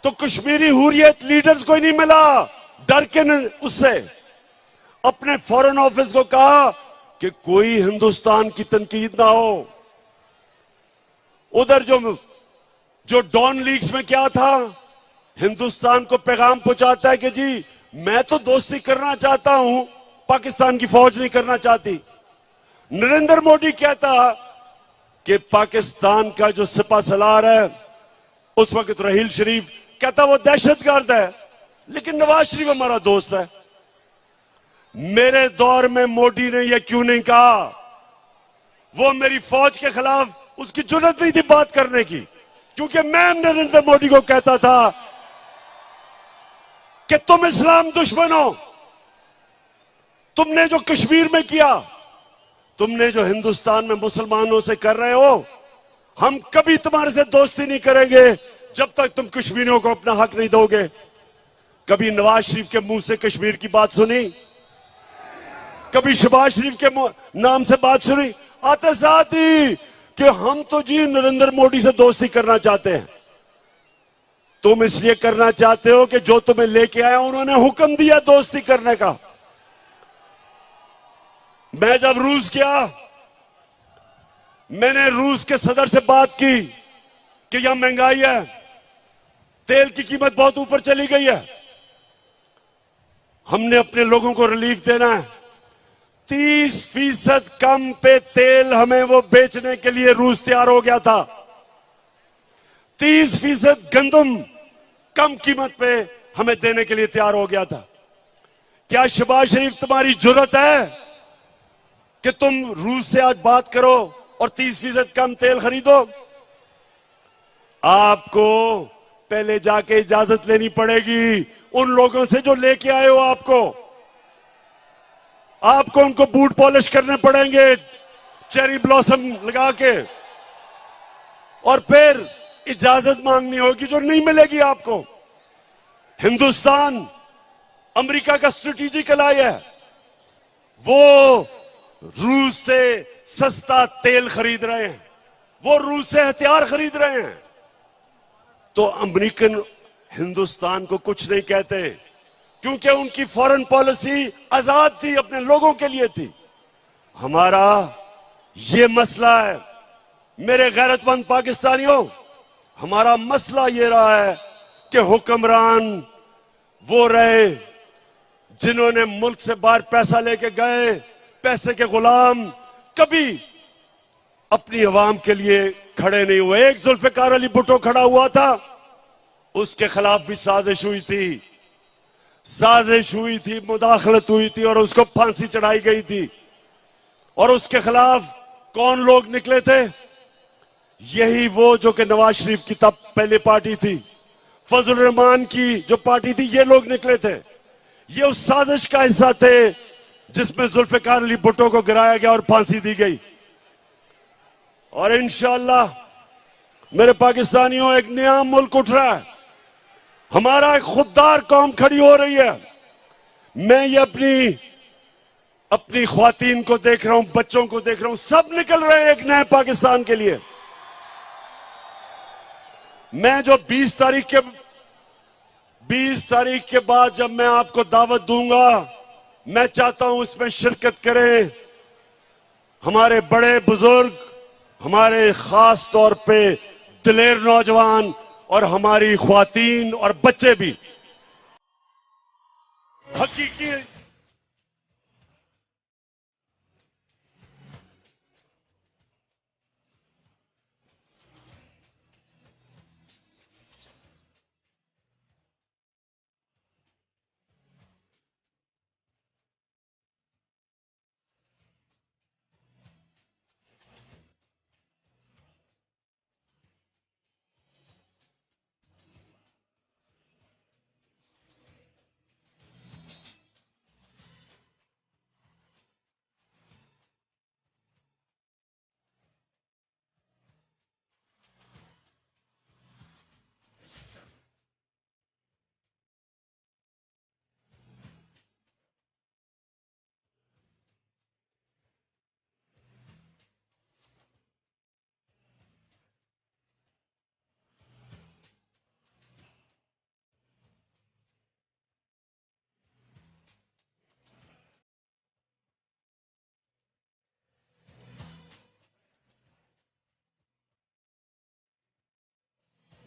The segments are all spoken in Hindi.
तो कश्मीरी हुर्रियत लीडर्स को ही नहीं मिला, डर के उससे अपने फॉरेन ऑफिस को कहा कि कोई हिंदुस्तान की तनकीद ना हो। उधर जो डॉन लीग्स में क्या था, हिंदुस्तान को पैगाम पहुंचाता है कि जी मैं तो दोस्ती करना चाहता हूं, पाकिस्तान की फौज नहीं करना चाहती। नरेंद्र मोदी कहता कि पाकिस्तान का जो सिपा सलार है उस वक्त रहील शरीफ, कहता वो दहशतगर्द है, लेकिन नवाज शरीफ हमारा दोस्त है। मेरे दौर में मोदी ने यह क्यों नहीं कहा? वो मेरी फौज के खिलाफ उसकी जुर्रत नहीं थी बात करने की, क्योंकि मैं नरेंद्र मोदी को कहता था कि तुम इस्लाम दुश्मन हो, तुमने जो कश्मीर में किया, तुमने जो हिंदुस्तान में मुसलमानों से कर रहे हो, हम कभी तुम्हारे से दोस्ती नहीं करेंगे जब तक तुम कश्मीरियों को अपना हक नहीं दोगे। कभी नवाज शरीफ के मुंह से कश्मीर की बात सुनी? कभी शहबाज शरीफ के नाम से बात सुनी? आते साथ ही कि हम तो जी नरेंद्र मोदी से दोस्ती करना चाहते हैं। तुम इसलिए करना चाहते हो कि जो तुम्हें लेके आया उन्होंने हुक्म दिया दोस्ती करने का। मैं जब रूस गया, मैंने रूस के सदर से बात की कि यहां महंगाई है, तेल की कीमत बहुत ऊपर चली गई है, हमने अपने लोगों को रिलीफ देना है। 30% कम पे तेल हमें वो बेचने के लिए रूस तैयार हो गया था। 30% गंदम कम कीमत पे हमें देने के लिए तैयार हो गया था। क्या शहबाज शरीफ तुम्हारी जुर्रत है कि तुम रूस से आज बात करो और 30% कम तेल खरीदो? आपको पहले जाके इजाजत लेनी पड़ेगी उन लोगों से जो लेके आए हो। आपको उनको बूट पॉलिश करने पड़ेंगे चेरी ब्लॉसम लगा के, और फिर इजाजत मांगनी होगी जो नहीं मिलेगी आपको। हिंदुस्तान अमेरिका का स्ट्रेटेजिक एलाय है, वो रूस से सस्ता तेल खरीद रहे हैं, वो रूस से हथियार खरीद रहे हैं, तो अमेरिकन हिंदुस्तान को कुछ नहीं कहते, क्योंकि उनकी फॉरेन पॉलिसी आजाद थी, अपने लोगों के लिए थी। हमारा ये मसला है मेरे गैरतमंद पाकिस्तानियों, हमारा मसला ये रहा है कि हुक्मरान वो रहे जिन्होंने मुल्क से बाहर पैसा लेके गए, पैसे के गुलाम, कभी अपनी अवाम के लिए खड़े नहीं हुए। एक जुल्फिकार अली भुट्टो खड़ा हुआ था, उसके खिलाफ भी साजिश हुई थी, मुदाखलत हुई थी और उसको फांसी चढ़ाई गई थी। और उसके खिलाफ कौन लोग निकले थे? यही वो जो कि नवाज शरीफ की तब पहले पार्टी थी, फजल रहमान की जो पार्टी थी, ये लोग निकले थे। ये उस साजिश का हिस्सा थे जिसमें जुल्फिकार अली भुट्टो को गिराया गया और फांसी दी गई। और इंशाअल्लाह मेरे पाकिस्तानियों, एक नया मुल्क उठ रहा है, हमारा एक खुददार कौम खड़ी हो रही है। मैं ये अपनी ख्वातीन को देख रहा हूं, बच्चों को देख रहा हूं, सब निकल रहे हैं एक नए पाकिस्तान के लिए। मैं जो 20 तारीख के बाद जब मैं आपको दावत दूंगा, मैं चाहता हूं उसमें शिरकत करें हमारे बड़े बुजुर्ग, हमारे खास तौर पे दिलेर नौजवान और हमारी ख्वातीन और बच्चे भी। हकीकी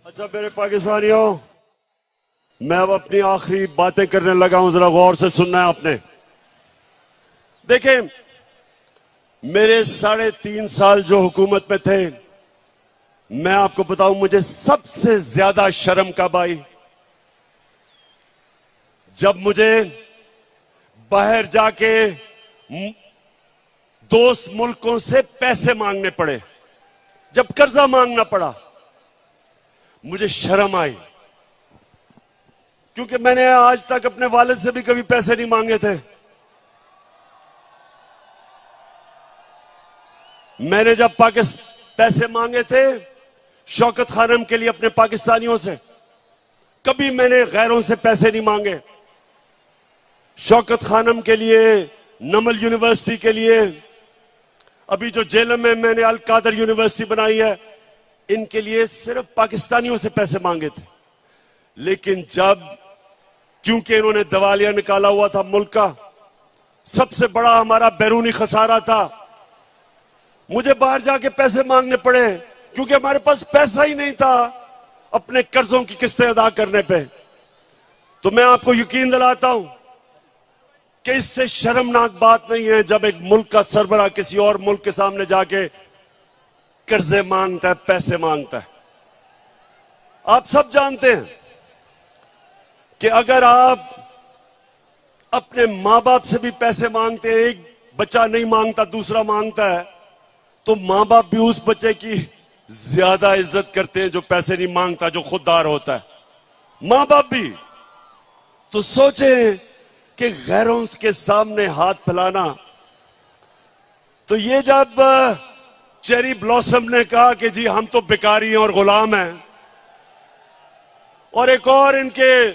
अच्छा मेरे पाकिस्तानियों, मैं अब अपनी आखिरी बातें करने लगा हूं, जरा गौर से सुनना है आपने। देखें, मेरे 3.5 साल जो हुकूमत में थे, मैं आपको बताऊं मुझे सबसे ज्यादा शर्म कब आई, जब मुझे बाहर जाके दोस्त मुल्कों से पैसे मांगने पड़े, जब कर्जा मांगना पड़ा, मुझे शर्म आई। क्योंकि मैंने आज तक अपने वालिद से भी कभी पैसे नहीं मांगे थे। मैंने जब पैसे मांगे थे शौकत खानम के लिए अपने पाकिस्तानियों से, कभी मैंने गैरों से पैसे नहीं मांगे। शौकत खानम के लिए, नमल यूनिवर्सिटी के लिए, अभी जो जेलम में मैंने अल कादर यूनिवर्सिटी बनाई है, इनके लिए सिर्फ पाकिस्तानियों से पैसे मांगे थे। लेकिन जब, क्योंकि इन्होंने दिवालिया निकाला हुआ था मुल्क का, सबसे बड़ा हमारा बैरूनी खसारा था, मुझे बाहर जाके पैसे मांगने पड़े, क्योंकि हमारे पास पैसा ही नहीं था अपने कर्जों की किस्तें अदा करने पे। तो मैं आपको यकीन दिलाता हूं कि इससे शर्मनाक बात नहीं है जब एक मुल्क का सरबराह किसी और मुल्क के सामने जाके कर्जे मांगता है, पैसे मांगता है। आप सब जानते हैं कि अगर आप अपने मां बाप से भी पैसे मांगते हैं, एक बच्चा नहीं मांगता दूसरा मांगता है, तो मां बाप भी उस बच्चे की ज्यादा इज्जत करते हैं जो पैसे नहीं मांगता, जो खुददार होता है, मां बाप भी। तो सोचें कि गैरों के सामने हाथ फैलाना। तो ये जब चेरी ब्लॉसम ने कहा कि जी हम तो भिखारी हैं और गुलाम हैं, और एक और इनके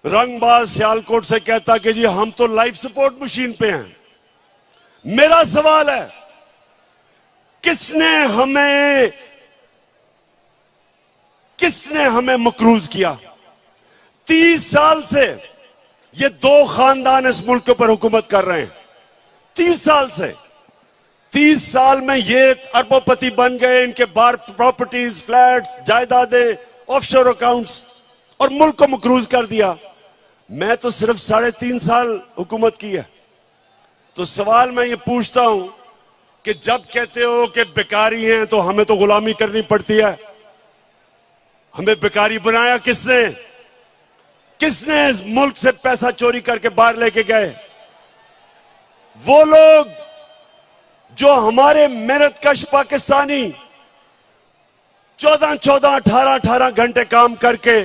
रंगबाज सियालकोट से कहता कि जी हम तो लाइफ सपोर्ट मशीन पे हैं, मेरा सवाल है किसने हमें मकरूज किया? 30 साल से ये दो खानदान इस मुल्क के ऊपर हुकूमत कर रहे हैं। 30 साल से, 30 साल में ये अरबोपति बन गए, इनके बार प्रॉपर्टीज, फ्लैट्स, जायदादें, ऑफशोर अकाउंट्स, और मुल्क को मकरूज कर दिया। मैं तो सिर्फ 3.5 साल हुकूमत की है। तो सवाल मैं ये पूछता हूं कि जब कहते हो कि बेकारी हैं तो हमें तो गुलामी करनी पड़ती है, हमें बेकारी बनाया किसने? किसने इस मुल्क से पैसा चोरी करके बाहर लेके गए? वो लोग जो हमारे मेहनतकश पाकिस्तानी 14-14, 18-18 घंटे काम करके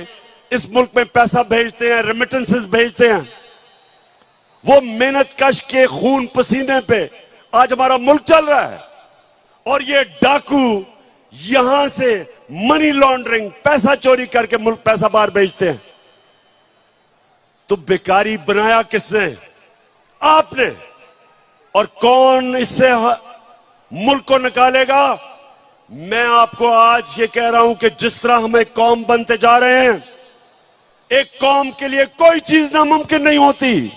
इस मुल्क में पैसा भेजते हैं, रेमिटेंसेस भेजते हैं, वो मेहनतकश के खून पसीने पे आज हमारा मुल्क चल रहा है। और ये डाकू यहां से मनी लॉन्ड्रिंग, पैसा चोरी करके मुल्क पैसा बाहर भेजते हैं। तो बेकारी बनाया किसने? आपने। और कौन इससे मुल्क को निकालेगा? मैं आपको आज ये कह रहा हूं कि जिस तरह हम एक कौम बनते जा रहे हैं, एक कौम के लिए कोई चीज नामुमकिन नहीं होती।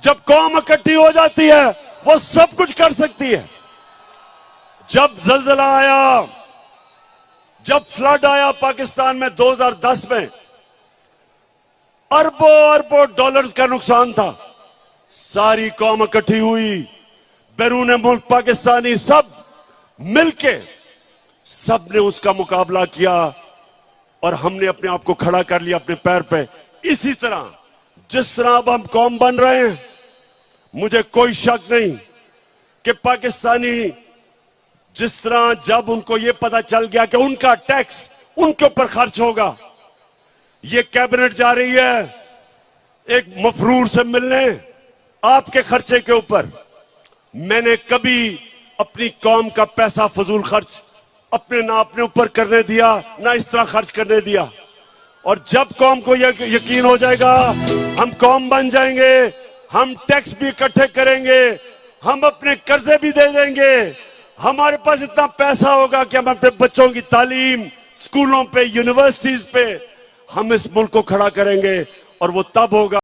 जब कौम इकट्ठी हो जाती है वो सब कुछ कर सकती है। जब जलजला आया, जब फ्लड आया पाकिस्तान में 2010 में, अरबों अरबों डॉलर्स का नुकसान था, सारी कौम इकट्ठी हुई, बैरून मुल्क पाकिस्तानी सब मिलके सबने उसका मुकाबला किया और हमने अपने आप को खड़ा कर लिया अपने पैर पे। इसी तरह जिस तरह अब हम कौम बन रहे हैं, मुझे कोई शक नहीं कि पाकिस्तानी जिस तरह जब उनको यह पता चल गया कि उनका टैक्स उनके ऊपर खर्च होगा, ये कैबिनेट जा रही है एक मफरूर से मिलने आपके खर्चे के ऊपर। मैंने कभी अपनी कौम का पैसा फजूल खर्च अपने ऊपर करने दिया, ना इस तरह खर्च करने दिया। और जब कौम को यकीन हो जाएगा हम कौम बन जाएंगे, हम टैक्स भी इकट्ठे करेंगे, हम अपने कर्जे भी दे देंगे, हमारे पास इतना पैसा होगा कि हम अपने बच्चों की तालीम, स्कूलों पे, यूनिवर्सिटीज पे हम इस मुल्क को खड़ा करेंगे। और वो तब होगा